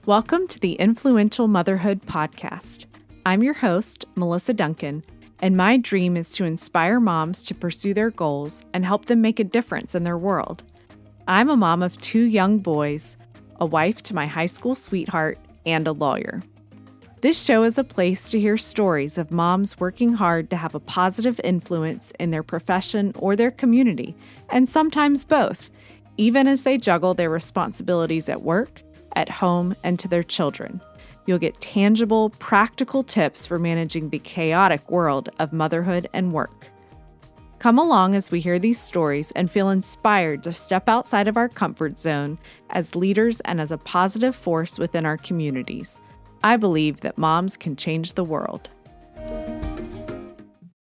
Welcome to the Influential Motherhood podcast. I'm your host, Melissa Duncan, and my dream is to inspire moms to pursue their goals and help them make a difference in their world. I'm a mom of 2 young boys, a wife to my high school sweetheart, and a lawyer. This show is a place to hear stories of moms working hard to have a positive influence in their profession or their community, and sometimes both, even as they juggle their responsibilities at work, at home, and to their children. You'll get tangible, practical tips for managing the chaotic world of motherhood and work. Come along as we hear these stories and feel inspired to step outside of our comfort zone as leaders and as a positive force within our communities. I believe that moms can change the world.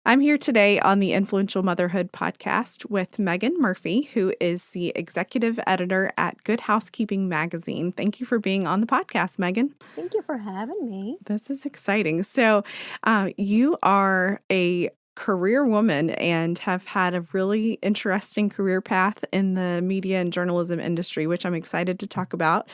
I'm here today on the Influential Motherhood podcast with Meaghan Murphy, who is the executive editor at Good Housekeeping magazine. Thank you for being on the podcast, Meaghan. Thank you for having me. This is exciting. So you are a career woman and have had a really interesting career path in the media and journalism industry, which I'm excited to talk about.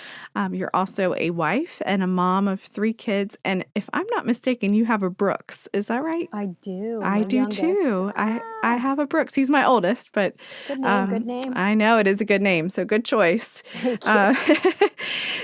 You're also a wife and a mom of 3 kids. And if I'm not mistaken, you have a Brooks. Is that right? I do. I do too. I have a Brooks. He's my oldest, but good name. Good name. I know it is a good name. So good choice. Thank you.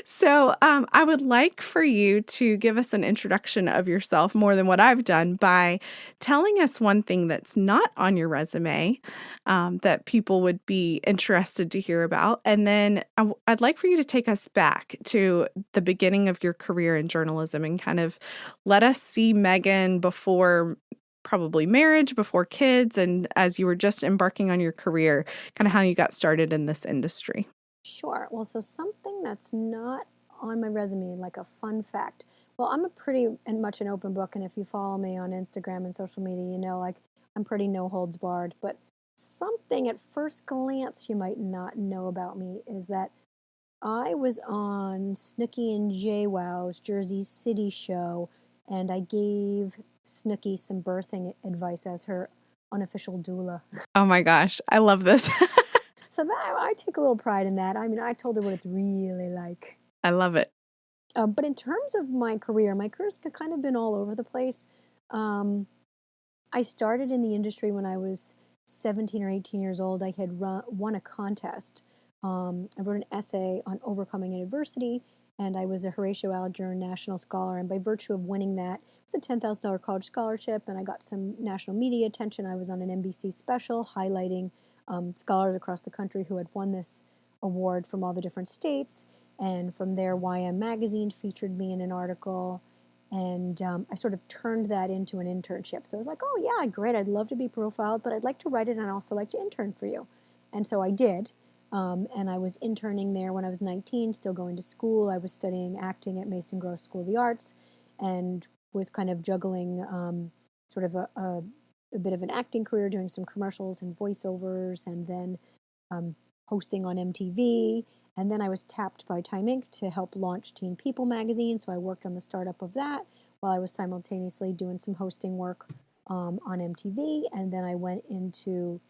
So I would like for you to give us an introduction of yourself more than what I've done by telling us one thing that's not on your resume that people would be interested to hear about. And then I'd like for you to take us back to the beginning of your career in journalism and kind of let us see Meaghan before probably marriage, before kids, and as you were just embarking on your career, kind of how you got started in this industry. Sure. Well, so something that's not on my resume, like a fun fact. Well, I'm a pretty and much an open book, and if you follow me on Instagram and social media, you know, like I'm pretty no holds barred. But something at first glance you might not know about me is that I was on Snooki and JWoww's Jersey City show, and I gave Snooki some birthing advice as her unofficial doula. Oh my gosh, I love this. So that I take a little pride in that. I mean, I told her what it's really like. I love it. But in terms of my career's kind of been all over the place. I started in the industry when I was 17 or 18 years old. I had won a contest. I wrote an essay on overcoming adversity, and I was a Horatio Alger National Scholar. And by virtue of winning that, it was a $10,000 college scholarship, and I got some national media attention. I was on an NBC special highlighting scholars across the country who had won this award from all the different states. And from there, YM Magazine featured me in an article. And I sort of turned that into an internship. So I was like, oh, yeah, great. I'd love to be profiled, but I'd like to write it and I'd also like to intern for you. And so I did. And I was interning there when I was 19, still going to school. I was studying acting at Mason Gross School of the Arts and was kind of juggling sort of a bit of an acting career, doing some commercials and voiceovers, and then hosting on MTV. And then I was tapped by Time Inc. to help launch Teen People magazine. So I worked on the startup of that while I was simultaneously doing some hosting work on MTV. And then I went into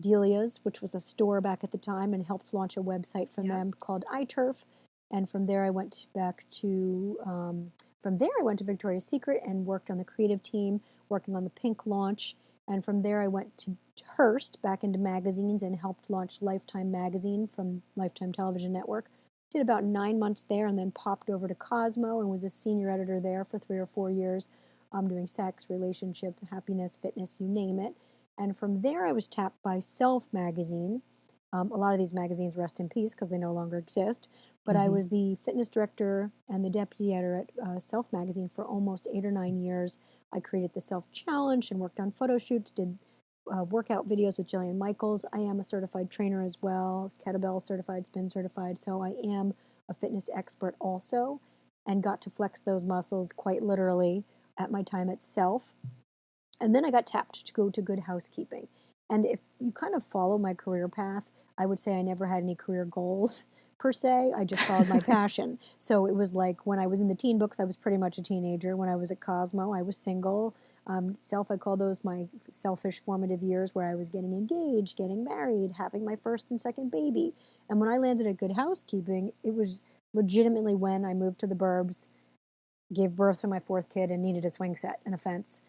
Delia's, which was a store back at the time, and helped launch a website for them called iTurf. And from there, I went back to Victoria's Secret and worked on the creative team, working on the Pink launch. And from there, I went to Hearst, back into magazines, and helped launch Lifetime magazine from Lifetime Television Network. Did about 9 months there, and then popped over to Cosmo and was a senior editor there for 3 or 4 years, doing sex, relationship, happiness, fitness, you name it. And from there, I was tapped by Self magazine. A lot of these magazines rest in peace because they no longer exist. But I was the fitness director and the deputy editor at Self magazine for almost 8 or 9 years. I created the Self Challenge and worked on photo shoots, did workout videos with Jillian Michaels. I am a certified trainer as well, kettlebell certified, spin certified. So I am a fitness expert also, and got to flex those muscles quite literally at my time at Self. And then I got tapped to go to Good Housekeeping. And if you kind of follow my career path, I would say I never had any career goals per se. I just followed my passion. So it was like when I was in the teen books, I was pretty much a teenager. When I was at Cosmo, I was single. I call those my selfish formative years where I was getting engaged, getting married, having my first and second baby. And when I landed at Good Housekeeping, it was legitimately when I moved to the burbs, gave birth to my fourth kid, and needed a swing set and a fence.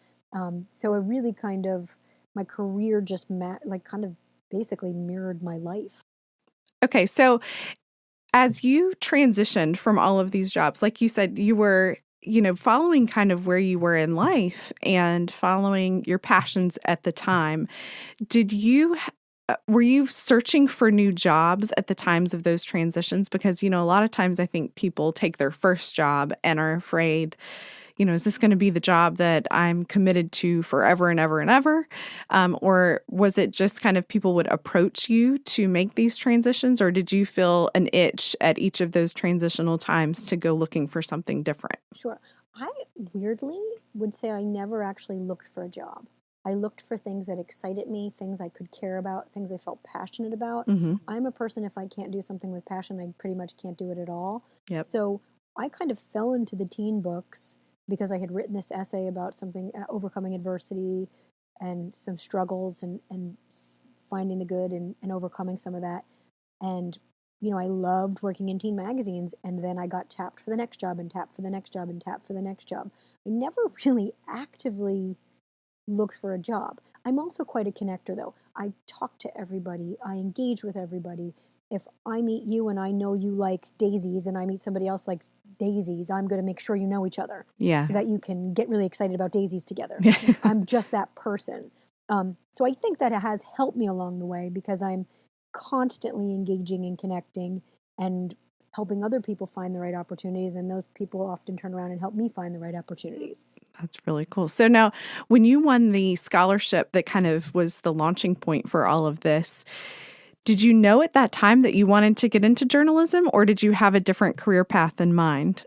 So it really kind of, my career just like kind of basically mirrored my life. Okay, so as you transitioned from all of these jobs, like you said, you were, following kind of where you were in life and following your passions at the time. Were you searching for new jobs at the times of those transitions? Because, a lot of times I think people take their first job and are afraid, is this going to be the job that I'm committed to forever and ever and ever? Or was it just kind of people would approach you to make these transitions? Or did you feel an itch at each of those transitional times to go looking for something different? Sure. I weirdly would say I never actually looked for a job. I looked for things that excited me, things I could care about, things I felt passionate about. Mm-hmm. I'm a person, if I can't do something with passion, I pretty much can't do it at all. Yep. So I kind of fell into the teen books because I had written this essay about something, overcoming adversity and some struggles, and finding the good, and overcoming some of that. And, I loved working in teen magazines. And then I got tapped for the next job, and tapped for the next job, and tapped for the next job. I never really actively looked for a job. I'm also quite a connector, though. I talk to everybody, I engage with everybody. If I meet you and I know you like daisies, and I meet somebody else likes daisies, I'm going to make sure you know each other Yeah. so that you can get really excited about daisies together. I'm just that person. So I think that it has helped me along the way because I'm constantly engaging and connecting and helping other people find the right opportunities. And those people often turn around and help me find the right opportunities. That's really cool. So now, when you won the scholarship that kind of was the launching point for all of this, did you know at that time that you wanted to get into journalism, or did you have a different career path in mind?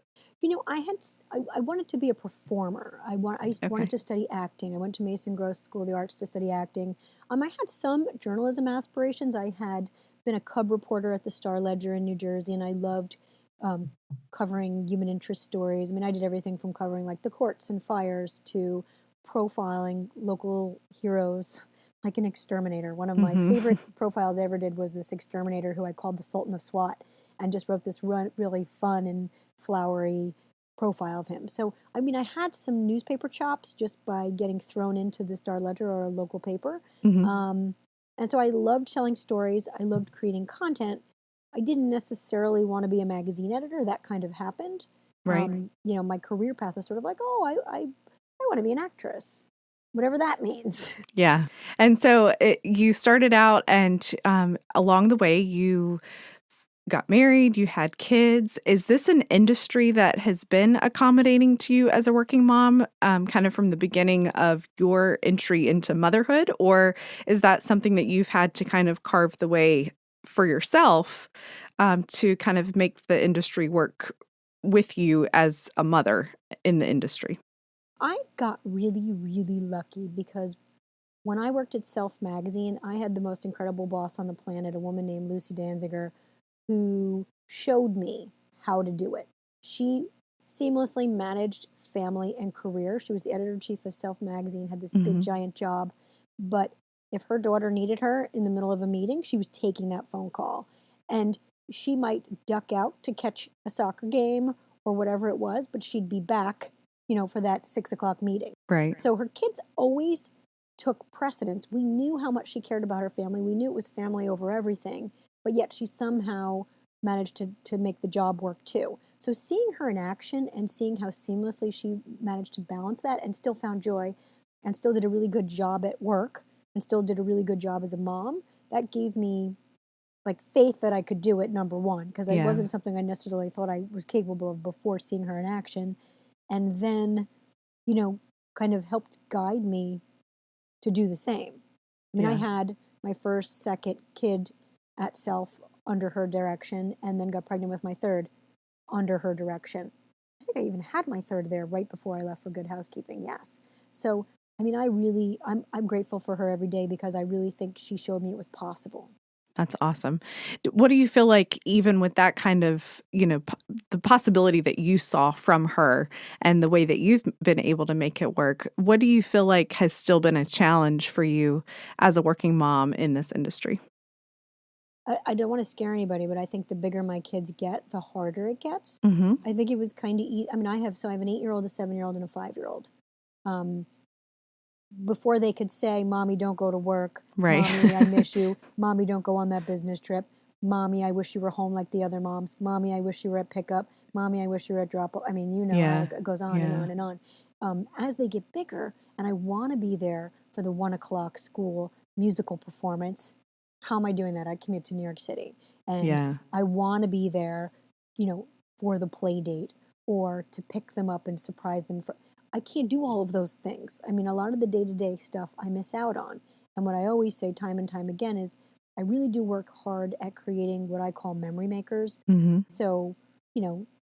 I wanted to be a performer. I wanted Okay. to study acting. I went to Mason Gross School of the Arts to study acting. I had some journalism aspirations. I had been a cub reporter at the Star Ledger in New Jersey, and I loved um, covering human interest stories. I mean, I did everything from covering like the courts and fires to profiling local heroes, like an exterminator. One of my Mm-hmm. favorite profiles I ever did was this exterminator who I called the Sultan of SWAT, and just wrote this really fun and flowery profile of him. So, I mean, I had some newspaper chops just by getting thrown into the Star Ledger or a local paper. Mm-hmm. Um, and so I loved telling stories. I loved creating content. I didn't necessarily want to be a magazine editor. That kind of happened. Right. My career path was sort of like, oh, I want to be an actress, whatever that means. Yeah. And so you started out, and along the way, you got married, you had kids. Is this an industry that has been accommodating to you as a working mom, kind of from the beginning of your entry into motherhood? Or is that something that you've had to kind of carve the way for yourself, to kind of make the industry work with you as a mother in the industry? I got really, really lucky because when I worked at Self Magazine, I had the most incredible boss on the planet, a woman named Lucy Danziger, who showed me how to do it. She seamlessly managed family and career. She was the editor in chief of Self Magazine, had this big, Mm-hmm. giant job. But if her daughter needed her in the middle of a meeting, she was taking that phone call. And she might duck out to catch a soccer game or whatever it was, but she'd be back, for that 6 o'clock meeting. Right. So her kids always took precedence. We knew how much she cared about her family. We knew it was family over everything, but yet she somehow managed to make the job work too. So seeing her in action and seeing how seamlessly she managed to balance that and still found joy and still did a really good job at work and still did a really good job as a mom, that gave me like faith that I could do it, number one, because it Yeah. wasn't something I necessarily thought I was capable of before seeing her in action. And then, you know, kind of helped guide me to do the same. I mean, I Yeah. had my first, second kid at Self under her direction, and then got pregnant with my third under her direction. I think I even had my third there right before I left for Good Housekeeping. Yes. So, I mean, I'm grateful for her every day because I really think she showed me it was possible. That's awesome. What do you feel like, even with that kind of, the possibility that you saw from her and the way that you've been able to make it work, what do you feel like has still been a challenge for you as a working mom in this industry? I don't want to scare anybody, but I think the bigger my kids get, the harder it gets. Mm-hmm. I think it was kind of, I mean, I have an 8-year-old, a 7-year-old, and a 5-year-old. Um, Before they could say, Mommy, don't go to work. Right. Mommy, I miss you. Mommy, don't go on that business trip. Mommy, I wish you were home like the other moms. Mommy, I wish you were at pickup. Mommy, I wish you were at drop off. I mean, you know how Yeah. it goes on and Yeah. on and on. As they get bigger, and I want to be there for the 1 o'clock school musical performance, how am I doing that? I commute to New York City. And Yeah. I want to be there, for the play date or to pick them up and surprise them. I can't do all of those things. I mean, a lot of the day-to-day stuff I miss out on. And what I always say time and time again is I really do work hard at creating what I call memory makers. Mm-hmm. So,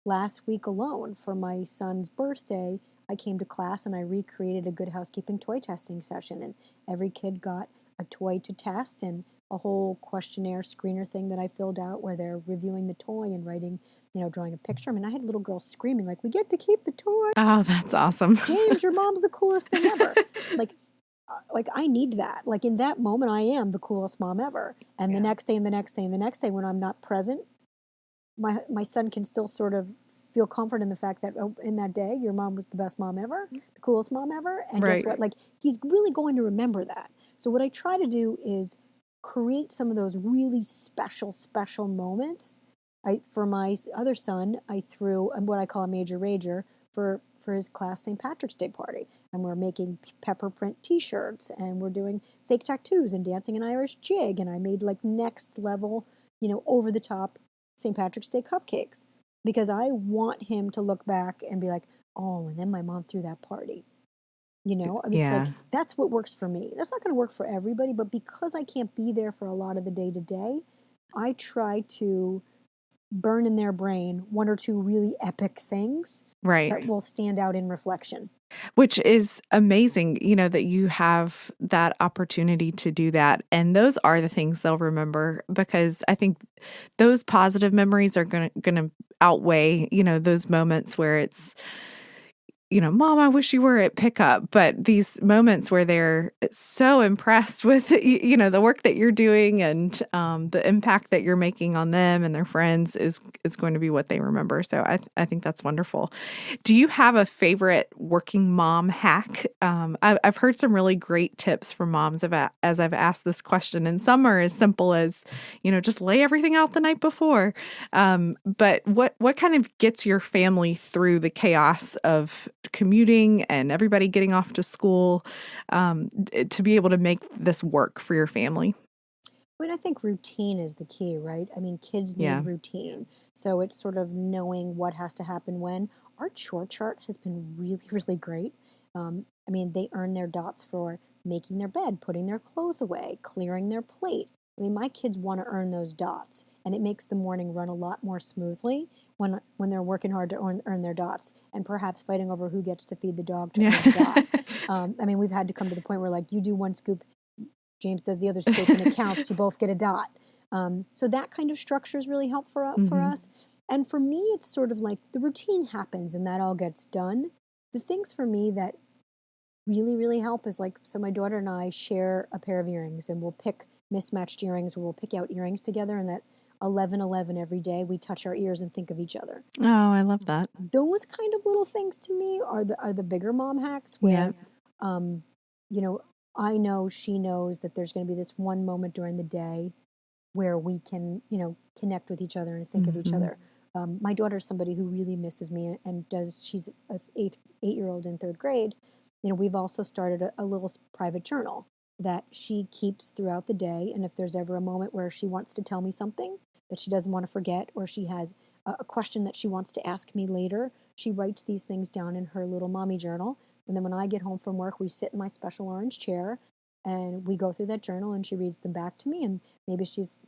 last week alone for my son's birthday, I came to class and I recreated a Good Housekeeping toy testing session. And every kid got a toy to test and a whole questionnaire screener thing that I filled out where they're reviewing the toy and writing, drawing a picture. I mean, I had little girls screaming like, "We get to keep the toy. Oh, that's awesome. James, your mom's the coolest thing ever." Like I need that. Like in that moment, I am the coolest mom ever. And the next day, and the next day, and the next day, when I'm not present, my son can still sort of feel comfort in the fact that in that day, your mom was the best mom ever, the coolest mom ever. And guess Right. what? Like he's really going to remember that. So what I try to do is create some of those really special moments. For my other son, I threw what I call a major rager for his class St. Patrick's Day party. And we're making pepper print t-shirts and we're doing fake tattoos and dancing an Irish jig. And I made like next level, over the top St. Patrick's Day cupcakes because I want him to look back and be like, oh, and then my mom threw that party. I mean, it's like, Yeah. that's what works for me. That's not going to work for everybody, but because I can't be there for a lot of the day to day, I try to burn in their brain one or two really epic things Right. that will stand out in reflection. Which is amazing, that you have that opportunity to do that. And those are the things they'll remember because I think those positive memories are gonna outweigh, those moments where it's, Mom, I wish you were at pickup. But these moments where they're so impressed with, the work that you're doing and the impact that you're making on them and their friends is going to be what they remember. So I think that's wonderful. Do you have a favorite working mom hack? I've heard some really great tips from moms as I've asked this question, and some are as simple as, just lay everything out the night before. But what kind of gets your family through the chaos of commuting and everybody getting off to school to be able to make this work for your family? I mean, I think routine is the key, right? I mean, kids Yeah. need routine. So it's sort of knowing what has to happen when. Our chore chart has been really, really great. I mean, they earn their dots for making their bed, putting their clothes away, clearing their plate. I mean, my kids want to earn those dots, and it makes the morning run a lot more smoothly when they're working hard to earn their dots and perhaps fighting over who gets to feed the dog to earn a dot. I mean, we've had to come to the point where like you do one scoop, James does the other scoop, and it counts. You both get a dot. So that kind of structure is really helpful for us. And for me, it's sort of like the routine happens and that all gets done. The things for me that really, really help is like, so my daughter and I share a pair of earrings and we'll pick mismatched earrings or we'll pick out earrings together and that 11-11 every day we touch our ears and think of each other. Oh, I love that. Those kind of little things to me are the bigger mom hacks where, you know, I know she knows that there's going to be this one moment during the day where we can, connect with each other and think of each other. My daughter's somebody who really misses me and she's an 8-year-old in 3rd grade. We've also started a little private journal that she keeps throughout the day. And if there's ever a moment where she wants to tell me something that she doesn't want to forget, or she has a question that she wants to ask me later, she writes these things down in her little mommy journal. And then when I get home from work, we sit in my special orange chair and we go through that journal and she reads them back to me. And maybe she's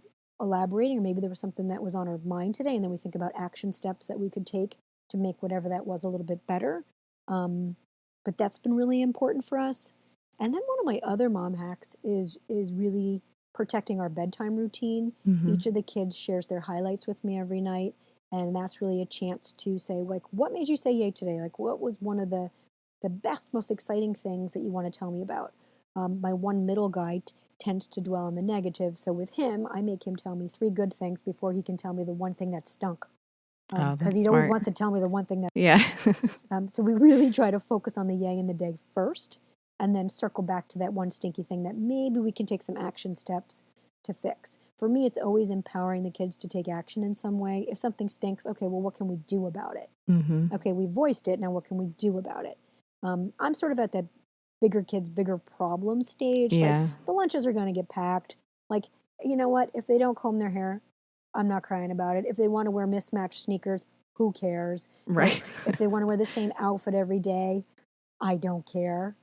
elaborating, or maybe there was something that was on her mind today. And then we think about action steps that we could take to make whatever that was a little bit better. But that's been really important for us. And then one of my other mom hacks is really protecting our bedtime routine. Each of the kids shares their highlights with me every night. And that's really a chance to say, like, what made you say yay today? Like, what was one of the best, most exciting things that you want to tell me about? My one middle guy tends to dwell on the negative. So with him, I make him tell me 3 good things before he can tell me the one thing that stunk. Oh, Because that's he always smart. wants to tell me the one thing that. Yeah. So we really try to focus on the yay in the day first, and then circle back to that one stinky thing that maybe we can take some action steps to fix. For me, it's always empowering the kids to take action in some way. If something stinks, okay, well, what can we do about it? Mm-hmm. Okay, we voiced it. Now, what can we do about it? I'm sort of at that bigger kids, bigger problem stage. Like, Yeah. the lunches are going to get packed. Like, you know what? If they don't comb their hair, I'm not crying about it. If they want to wear mismatched sneakers, who cares? Like, Right. if they want to wear the same outfit every day, I don't care.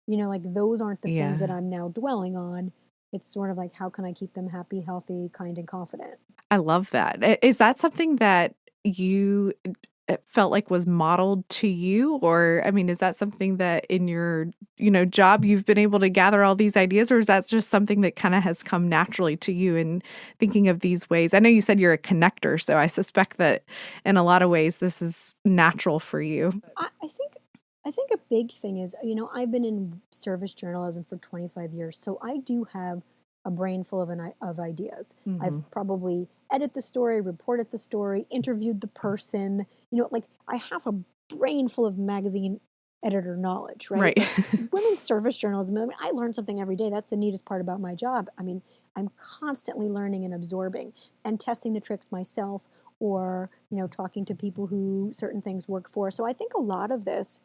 Like, those aren't the things that Yeah. I'm now dwelling on. It's sort of like, how can I keep them happy, healthy, kind, and confident? I love that. Is that something that you felt like was modeled to you? Or, I mean, is that something that in your, job you've been able to gather all these ideas, or is that just something that kind of has come naturally to you in thinking of these ways? I know you said you're a connector, so I suspect that in a lot of ways this is natural for you. I think a big thing is, I've been in service journalism for 25 years, so I do have a brain full of ideas. I've Mm-hmm. probably edited the story, reported the story, interviewed the person. Like, I have a brain full of magazine editor knowledge, right? Right. Like, women's service journalism, I mean, I learn something every day. That's the neatest part about my job. I mean, I'm constantly learning and absorbing and testing the tricks myself, or, talking to people who certain things work for. So I think a lot of this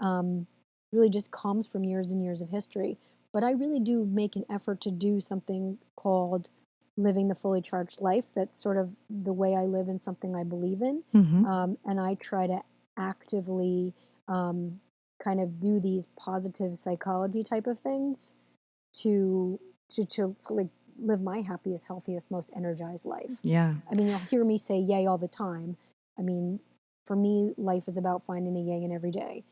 um, really just comes from years and years of history. But I really do make an effort to do something called living the fully charged life. That's sort of the way I live and something I believe in. Mm-hmm. And I try to actively um, kind of do these positive psychology type of things to to like live my happiest, healthiest, most energized life. Yeah. I mean, you'll hear me say yay all the time. I mean, for me, life is about finding the yay in every day.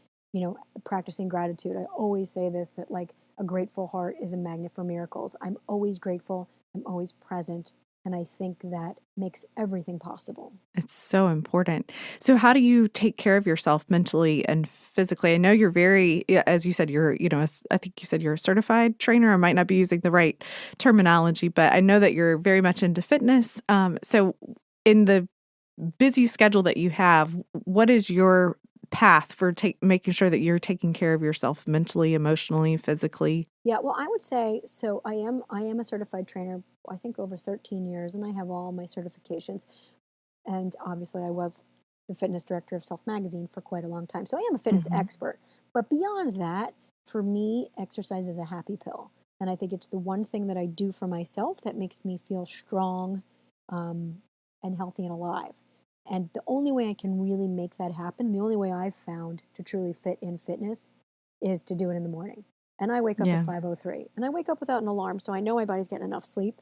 Practicing gratitude. I always say this, that like a grateful heart is a magnet for miracles. I'm always grateful. I'm always present. And I think that makes everything possible. It's so important. So how do you take care of yourself mentally and physically? I know you're very, yeah, as you said, I think you said you're a certified trainer. I might not be using the right terminology, but I know that you're very much into fitness. So in the busy schedule that you have, what is your path for making sure that you're taking care of yourself mentally, emotionally, physically? Yeah, well, I would say so. I am a certified trainer. I think over 13 years, and I have all my certifications. And obviously, I was the fitness director of Self Magazine for quite a long time. So I am a fitness Hmm. expert. But beyond that, for me, exercise is a happy pill. And I think it's the one thing that I do for myself that makes me feel strong um, and healthy and alive. And the only way I can really make that happen, the only way I've found to truly fit in fitness is to do it in the morning. And I wake up at Yeah. 5:03, and I wake up without an alarm, so I know my body's getting enough sleep,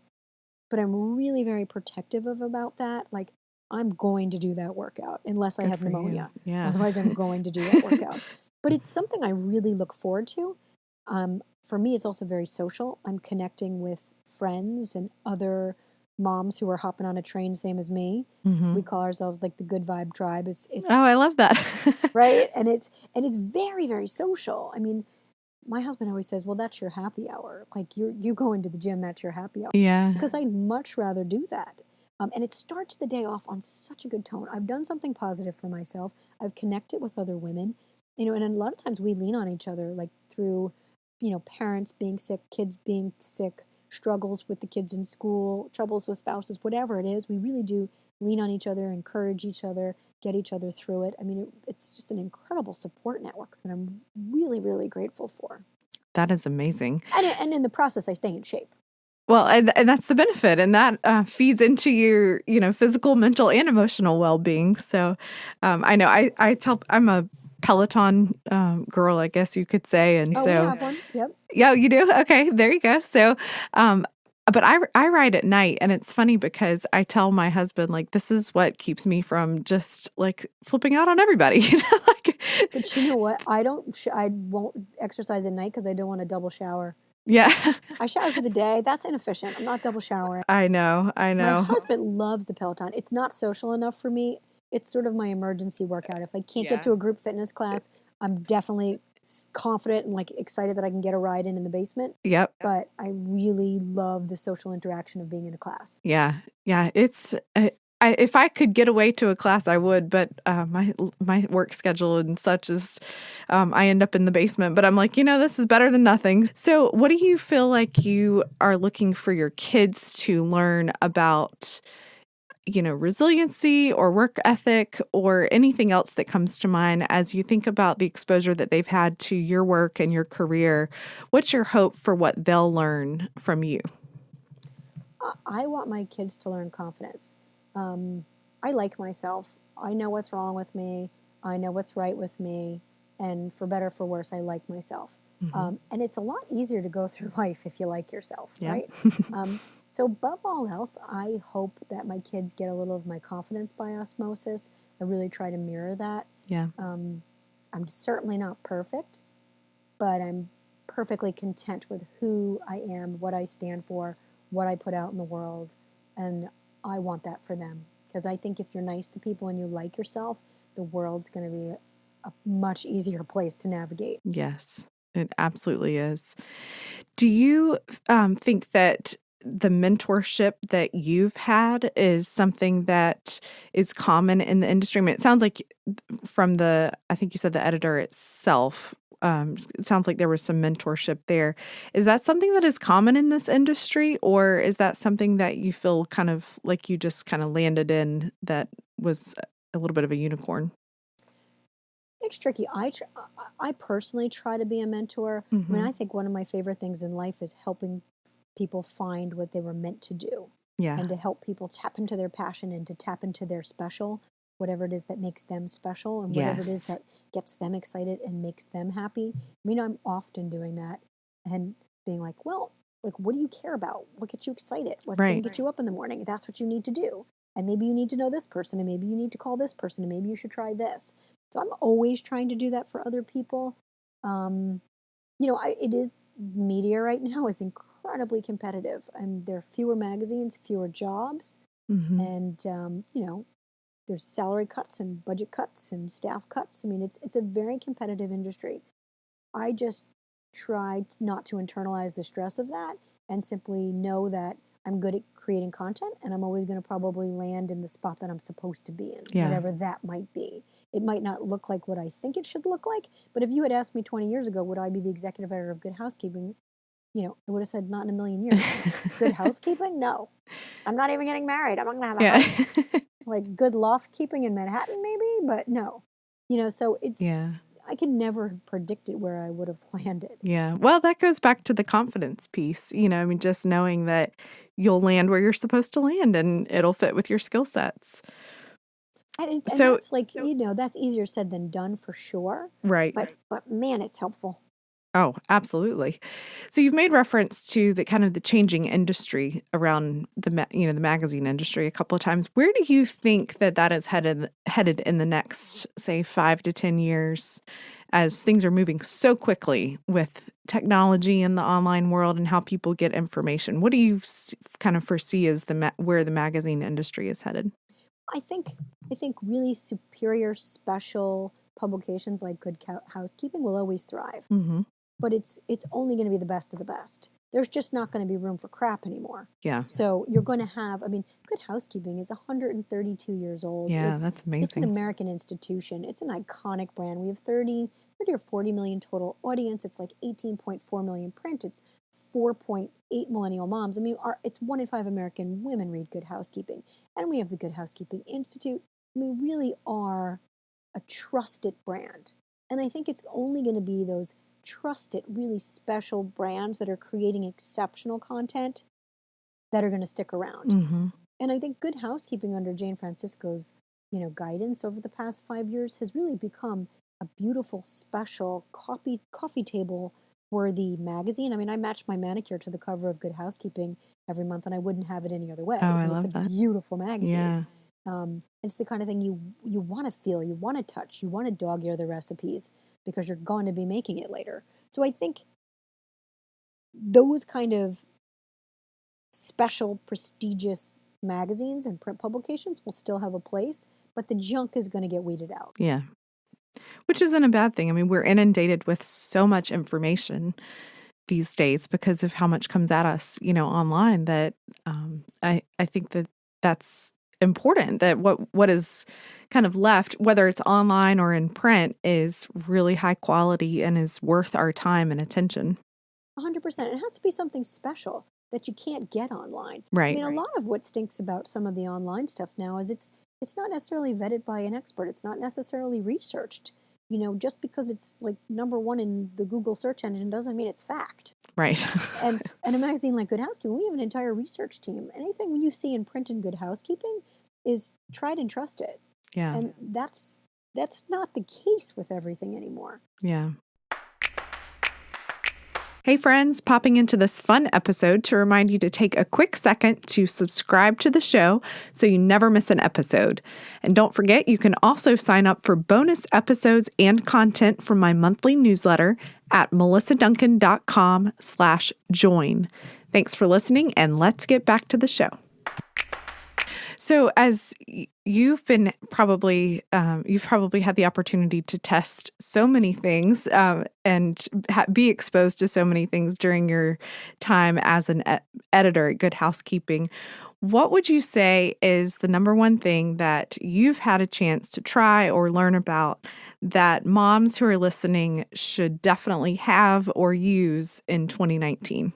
but I'm really very protective about that. Like, I'm going to do that workout unless I Good have for you. pneumonia. Yeah. Otherwise, I'm going to do that workout. But it's something I really look forward to. For me, it's also very social. I'm connecting with friends and other moms who are hopping on a train, same as me. Hmm. We call ourselves like the Good Vibe Tribe. It's Oh, I love that. right, and it's very very social. I mean, my husband always says, "Well, that's your happy hour. Like, you go into the gym, that's your happy hour." Yeah. Because I'd much rather do that. And it starts the day off on such a good tone. I've done something positive for myself. I've connected with other women, and a lot of times we lean on each other, like through, parents being sick, kids being sick, struggles with the kids in school, troubles with spouses, whatever it is. We really do lean on each other, encourage each other, get each other through it. I mean, it's just an incredible support network that I'm really, really grateful for. That is amazing. And in the process, I stay in shape. Well, and that's the benefit, and that feeds into your, physical, mental, and emotional well-being. So, I know I tell I'm a Peloton girl, I guess you could say, and Oh, we so have one. Yep. yeah, you do. Okay, there you go. So, um, but I ride at night, and it's funny because I tell my husband like this is what keeps me from just like flipping out on everybody, like But you know what? I won't exercise at night because I don't want to double shower. yeah, I shower for the day. That's inefficient. I'm not double showering. I know, I My know. husband loves the Peloton. It's not social enough for me. It's sort of my emergency workout. If I can't get Yeah. to a group fitness class, I'm definitely confident and like excited that I can get a ride in the basement. Yep. But I really love the social interaction of being in a class. Yeah. Yeah. It's, if I could get away to a class, I would, but my work schedule and such is, I end up in the basement. But I'm like, this is better than nothing. So, what do you feel like you are looking for your kids to learn about, resiliency or work ethic or anything else that comes to mind as you think about the exposure that they've had to your work and your career? What's your hope for what they'll learn from you? I want my kids to learn confidence. I like myself. I know what's wrong with me. I know what's right with me. And for better or for worse, I like myself. Mm-hmm. And it's a lot easier to go through life if you like yourself, Yeah. right? So above all else, I hope that my kids get a little of my confidence by osmosis. I really try to mirror that. Yeah. I'm certainly not perfect, but I'm perfectly content with who I am, what I stand for, what I put out in the world. And I want that for them. Because I think if you're nice to people and you like yourself, the world's going to be a much easier place to navigate. Yes, it absolutely is. Do you think that the mentorship that you've had is something that is common in the industry? I mean, it sounds like from I think you said the editor itself, it sounds like there was some mentorship there. Is that something that is common in this industry, or is that something that you feel kind of like you just kind of landed in that was a little bit of a unicorn? It's tricky. I personally try to be a mentor. I mean, Mm-hmm. I think one of my favorite things in life is helping people find what they were meant to do Yeah. and to help people tap into their passion and to tap into their special, whatever it is that makes them special and whatever it is Yes. that gets them excited and makes them happy. I mean, I'm often doing that and being like, well, like, what do you care about? What gets you excited? What's going Right. to get you up in the morning? That's what you need to do. And maybe you need to know this person, and maybe you need to call this person, and maybe you should try this. So I'm always trying to do that for other people. Um, it is media right now is incredibly competitive, and there are fewer magazines, fewer jobs, Mm-hmm. and there's salary cuts and budget cuts and staff cuts. I mean, it's a very competitive industry. I just tried not to internalize the stress of that and simply know that I'm good at creating content and I'm always going to probably land in the spot that I'm supposed to be in, Yeah. whatever that might be. It might not look like what I think it should look like, but if you had asked me 20 years ago, would I be the executive editor of Good Housekeeping? I would have said not in a million years. Good Housekeeping? No. I'm not even getting married. I'm not going to have a Yeah. house. Like good loft keeping in Manhattan, maybe, but no. So Yeah. I could never have predicted where I would have landed. Yeah. Well, that goes back to the confidence piece, I mean, just knowing that you'll land where you're supposed to land and it'll fit with your skill sets. And So, that's like, that's easier said than done for sure. right. But man, it's helpful. Oh, absolutely. So you've made reference to the kind of the changing industry around the magazine industry a couple of times. Where do you think that is headed in the next, say, 5 to 10 years, as things are moving so quickly with technology in the online world and how people get information? What do you kind of foresee as where the magazine industry is headed? I think really superior special publications like Good Housekeeping will always thrive. Mm-hmm. But it's only going to be the best of the best. There's just not going to be room for crap anymore. Yeah. So you're going to have, I mean, Good Housekeeping is 132 years old. Yeah, that's It's an amazing. American institution. It's an iconic brand. We have 30 or 40 million total audience. It's like 18.4 million print. It's 4.8 millennial moms. I mean, it's 1 in 5 American women read Good Housekeeping. And we have the Good Housekeeping Institute. I mean, we really are a trusted brand. And I think it's only going to be those trusted, really special brands that are creating exceptional content that are going to stick around. Mm-hmm. And I think Good Housekeeping under Jane Francisco's, guidance over the past 5 years has really become a beautiful, special coffee table worthy magazine. I mean, I match my manicure to the cover of Good Housekeeping every month, and I wouldn't have it any other way. Oh, I I mean, it's a love that. beautiful magazine. Yeah. It's the kind of thing you want to feel, you want to touch, you want to dog ear the recipes because you're going to be making it later. So I think those kind of special, prestigious magazines and print publications will still have a place, but the junk is going to get weeded out. Yeah. Which isn't a bad thing. I mean, we're inundated with so much information these days because of how much comes at us, online that I think that that's important, that what is kind of left, whether it's online or in print, is really high quality and is worth our time and attention. 100%. It has to be something special that you can't get online. I Right. mean, a lot of what stinks about some of the online stuff now is it's not necessarily vetted by an expert. It's not necessarily researched. Just because it's like number one in the Google search engine doesn't mean it's fact. Right. And a magazine like Good Housekeeping, we have an entire research team. Anything you see in print in Good Housekeeping is tried and trusted. Yeah. And that's not the case with everything anymore. Yeah. Hey friends, popping into this fun episode to remind you to take a quick second to subscribe to the show so you never miss an episode. And don't forget, you can also sign up for bonus episodes and content from my monthly newsletter at melissaduncan.com/join. Thanks for listening, and let's get back to the show. So as you've been you've probably had the opportunity to test so many things and be exposed to so many things during your time as an editor at Good Housekeeping. What would you say is the number one thing that you've had a chance to try or learn about that moms who are listening should definitely have or use in 2019?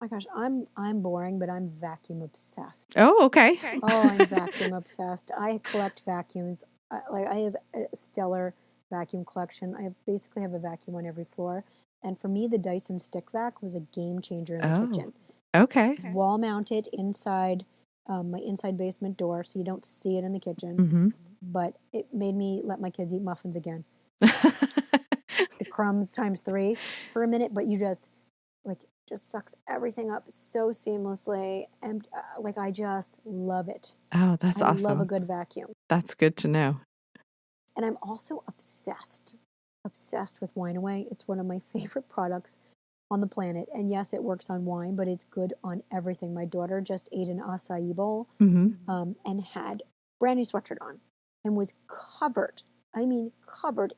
My gosh, I'm boring, but I'm vacuum obsessed. Oh, okay. Oh, I'm vacuum obsessed. I collect vacuums. I have a stellar vacuum collection. Basically have a vacuum on every floor. And for me, the Dyson Stick Vac was a game changer in the kitchen. Okay. Wall mounted inside my inside basement door, so you don't see it in the kitchen. Mm-hmm. But it made me let my kids eat muffins again. The crumbs times 3 for a minute, but you just sucks everything up so seamlessly, and I just love it. Oh, that's awesome. I love a good vacuum. That's good to know. And I'm also obsessed with Wine Away. It's one of my favorite products on the planet. And yes, it works on wine, but it's good on everything. My daughter just ate an acai bowl and had brand new sweatshirt on and was covered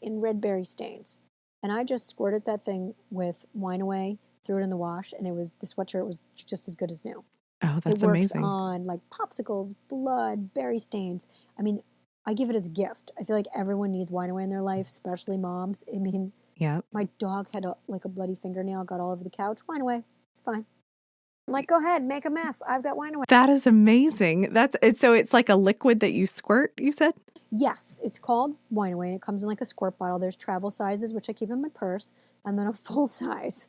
in red berry stains. And I just squirted that thing with Wine Away, threw it in the wash, and the sweatshirt was just as good as new. Oh, that's amazing. amazing. It works on like popsicles, blood, berry stains. I mean, I give it as a gift. I feel like everyone needs Wine Away in their life, especially moms. I mean, my dog had a bloody fingernail, got all over the couch. Wine Away, it's fine. I'm like, go ahead, make a mess. I've got Wine Away. That is amazing. So it's like a liquid that you squirt, you said? Yes, it's called Wine Away, and it comes in like a squirt bottle. There's travel sizes, which I keep in my purse, and then a full size,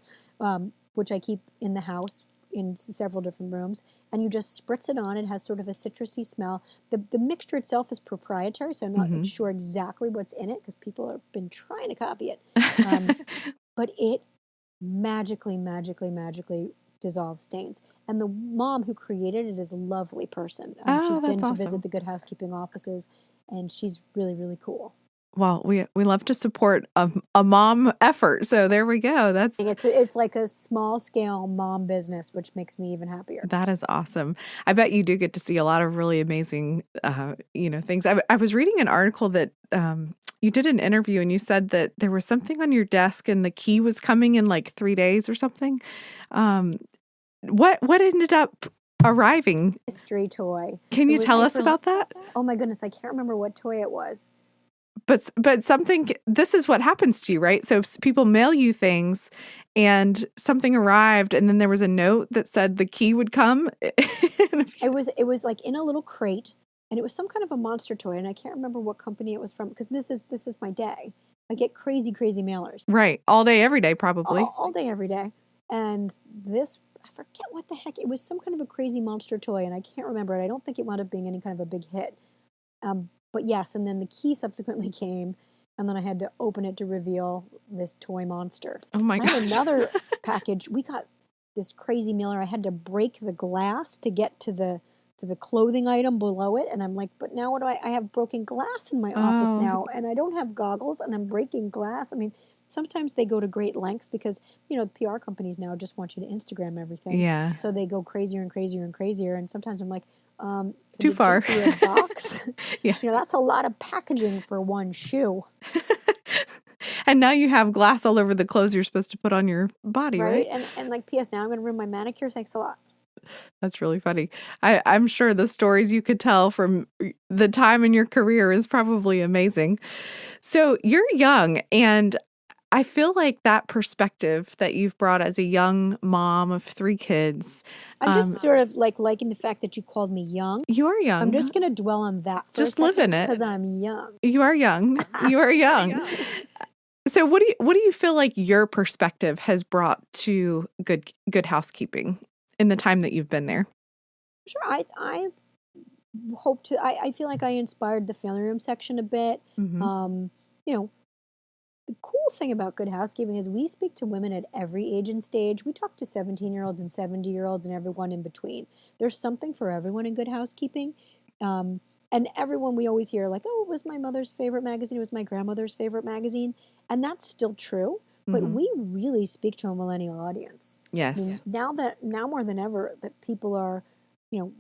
which I keep in the house in several different rooms. And you just spritz it on. It has sort of a citrusy smell. The mixture itself is proprietary, so I'm not sure exactly what's in it because people have been trying to copy it. But it magically dissolves stains. And the mom who created it is a lovely person. She's been to visit the Good Housekeeping offices, and she's really, really cool. Well, we love to support a mom effort, so there we go. It's like a small scale mom business, which makes me even happier. That is awesome. I bet you do get to see a lot of really amazing, things. I was reading an article that you did an interview, and you said that there was something on your desk, and the key was coming in like 3 days or something. What ended up arriving? Mystery toy. Can you tell us about that? Oh my goodness, I can't remember what toy it was. But something, this is what happens to you, right? So people mail you things and something arrived, and then there was a note that said the key would come. It was like in a little crate, and it was some kind of a monster toy, and I can't remember what company it was from because this is my day. I get crazy mailers. Right. All day, every day, probably. All day, every day. And this, I forget what the heck, it was some kind of a crazy monster toy, and I can't remember it. I don't think it wound up being any kind of a big hit. But yes, and then the key subsequently came, and then I had to open it to reveal this toy monster. Oh my gosh. I had another package. We got this crazy mailer. I had to break the glass to get to the clothing item below it, and I'm like, but now what do I have broken glass in my office now, and I don't have goggles, and I'm breaking glass. I mean, sometimes they go to great lengths because, PR companies now just want you to Instagram everything. Yeah. So they go crazier and crazier and crazier, and sometimes I'm like, Could Too it far. just be a box? Yeah. That's a lot of packaging for one shoe. And now you have glass all over the clothes you're supposed to put on your body, right? And like, P.S. Now I'm going to ruin my manicure. Thanks a lot. That's really funny. I'm sure the stories you could tell from the time in your career is probably amazing. So you're young, and I feel like that perspective that you've brought as a young mom of 3 kids, I'm just sort of liking the fact that you called me young. you are I'm young. just going to dwell on that for Just a live in second it. because I'm young. You are young. You are young. So what do you feel like your perspective has brought to Good Housekeeping in the time that you've been there? Sure, I hope to. I feel like I inspired the family room section a bit. Mm-hmm. You know, the cool thing about Good Housekeeping is we speak to women at every age and stage. We talk to 17-year-olds and 70-year-olds and everyone in between. There's something for everyone in Good Housekeeping. Um, and everyone we always hear, like, oh, it was my mother's favorite magazine, it was my grandmother's favorite magazine. And that's still true. But Mm-hmm. we really speak to a millennial audience. Yes. I mean, now more than ever, that people are,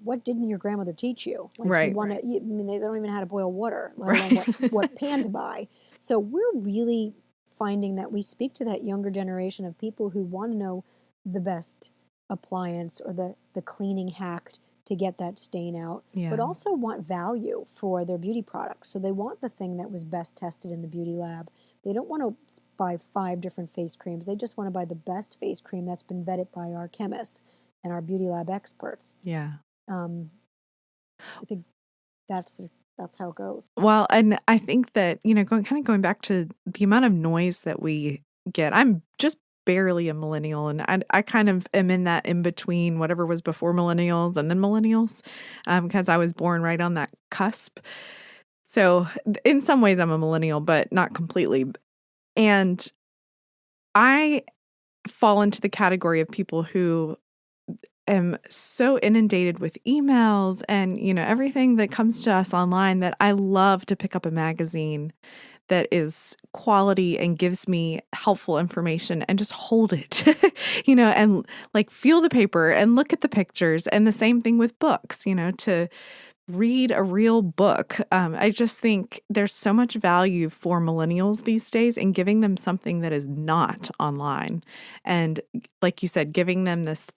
what didn't your grandmother teach you? Like, Right. you want to, I mean, they don't even know how to boil water, let Right. alone what pan to buy. So we're really finding that we speak to that younger generation of people who want to know the best appliance or the cleaning hack to get that stain out, Yeah. but also want value for their beauty products. So they want the thing that was best tested in the beauty lab. They don't want to buy 5 different face creams. They just want to buy the best face cream that's been vetted by our chemists and our beauty lab experts. Yeah. I think that's how it goes. Well, and I think that, going back to the amount of noise that we get, I'm just barely a millennial, and I kind of am in that in between whatever was before millennials and then millennials, because I was born right on that cusp. So in some ways I'm a millennial, but not completely. And I fall into the category of people who am so inundated with emails and, everything that comes to us online that I love to pick up a magazine that is quality and gives me helpful information and just hold it, and like feel the paper and look at the pictures. And the same thing with books, to read a real book. I just think there's so much value for millennials these days in giving them something that is not online. And like you said, giving them this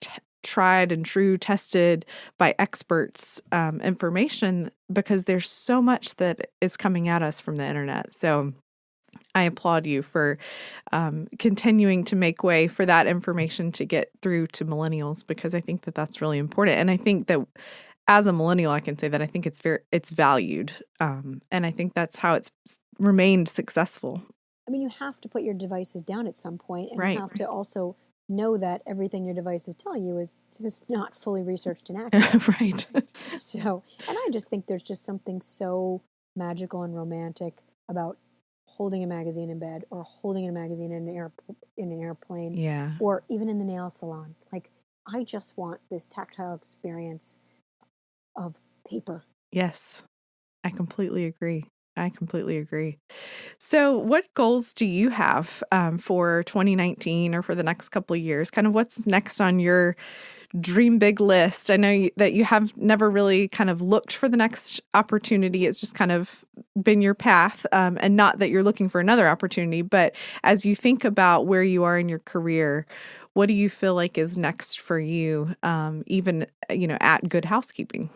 tried and true, tested by experts information, because there's so much that is coming at us from the internet. So I applaud you for continuing to make way for that information to get through to millennials, because I think that that's really important. And I think that as a millennial, I can say that I think it's valued. And I think that's how it's remained successful. I mean, you have to put your devices down at some point, and Right. you have to also know that everything your device is telling you is just not fully researched and accurate. Right. So, and I just think there's just something so magical and romantic about holding a magazine in bed, or holding a magazine in an airplane, Yeah. or even in the nail salon. Like, I just want this tactile experience of paper. Yes, I completely agree. So what goals do you have for 2019 or for the next couple of years? Kind of what's next on your dream big list? I know that you have never really kind of looked for the next opportunity. It's just kind of been your path, and not that you're looking for another opportunity. But as you think about where you are in your career, what do you feel like is next for you, even, at Good Housekeeping?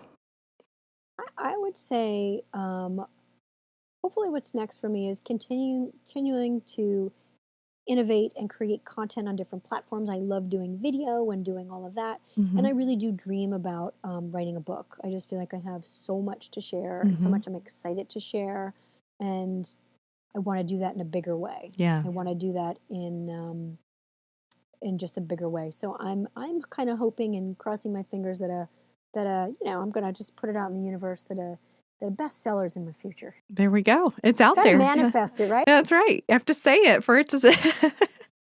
I would say, hopefully, what's next for me is continuing to innovate and create content on different platforms. I love doing video and doing all of that. Mm-hmm. And I really do dream about writing a book. I just feel like I have so much to share, and so much I'm excited to share. And I want to do that in a bigger way. Yeah. I want to do that in just a bigger way. So I'm kind of hoping and crossing my fingers that I'm going to just put it out in the universe that the bestsellers in the future. There we go. It's out Gotta there. manifest it, right? That's right. You have to say it for it to say.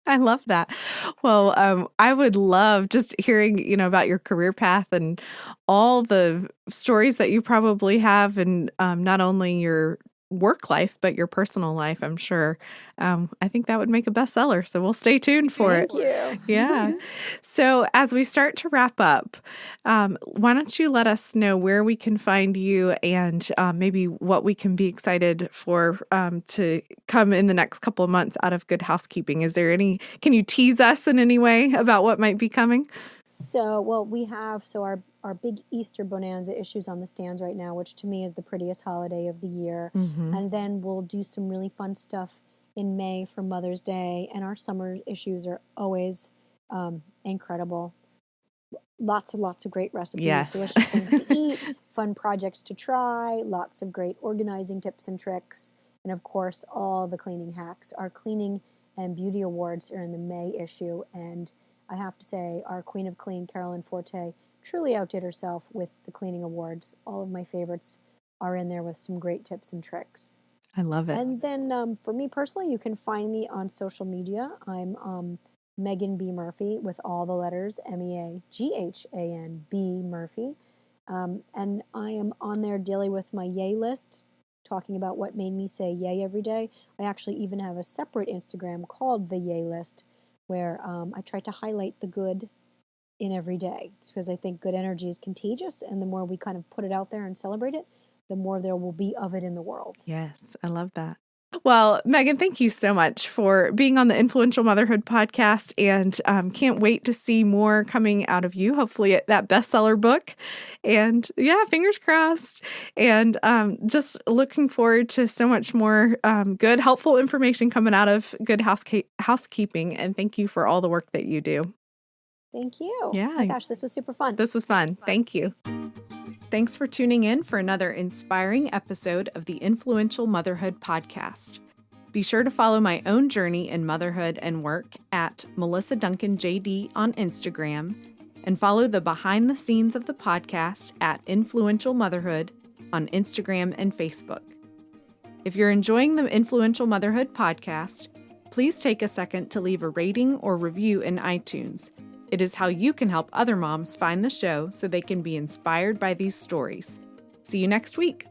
I love that. Well, I would love just hearing, about your career path and all the stories that you probably have, and not only your work life, but your personal life, I'm sure. I think that would make a bestseller. So we'll stay tuned for it. Thank you. Yeah. So as we start to wrap up, why don't you let us know where we can find you and maybe what we can be excited for to come in the next couple of months out of Good Housekeeping? Can you tease us in any way about what might be coming? So, well, we have, our big Easter Bonanza issues on the stands right now, which to me is the prettiest holiday of the year. Mm-hmm. And then we'll do some really fun stuff in May for Mother's Day. And our summer issues are always incredible. Lots and lots of great recipes, Yes. delicious things to eat, fun projects to try, lots of great organizing tips and tricks, and of course, all the cleaning hacks. Our cleaning and beauty awards are in the May issue, and I have to say, our Queen of Clean, Carolyn Forte, truly outdid herself with the cleaning awards. All of my favorites are in there with some great tips and tricks. I love it. And then for me personally, you can find me on social media. I'm Meaghan B. Murphy with all the letters, Meaghan B. Murphy. And I am on there daily with my yay list, talking about what made me say yay every day. I actually even have a separate Instagram called the Yay List, where I try to highlight the good in every day, because I think good energy is contagious, and the more we kind of put it out there and celebrate it, the more there will be of it in the world. Yes, I love that. Well, Meaghan, thank you so much for being on the Influential Motherhood podcast, and can't wait to see more coming out of you, hopefully that bestseller book. And yeah, fingers crossed. And just looking forward to so much more good, helpful information coming out of Good Housekeeping. And thank you for all the work that you do. Thank you. Yeah. Oh my gosh, this was super fun. This was fun. Thank you. Thanks for tuning in for another inspiring episode of the Influential Motherhood podcast. Be sure to follow my own journey in motherhood and work at Melissa Duncan JD on Instagram, and follow the behind the scenes of the podcast at Influential Motherhood on Instagram and Facebook. If you're enjoying the Influential Motherhood podcast, please take a second to leave a rating or review in iTunes. It is how you can help other moms find the show so they can be inspired by these stories. See you next week.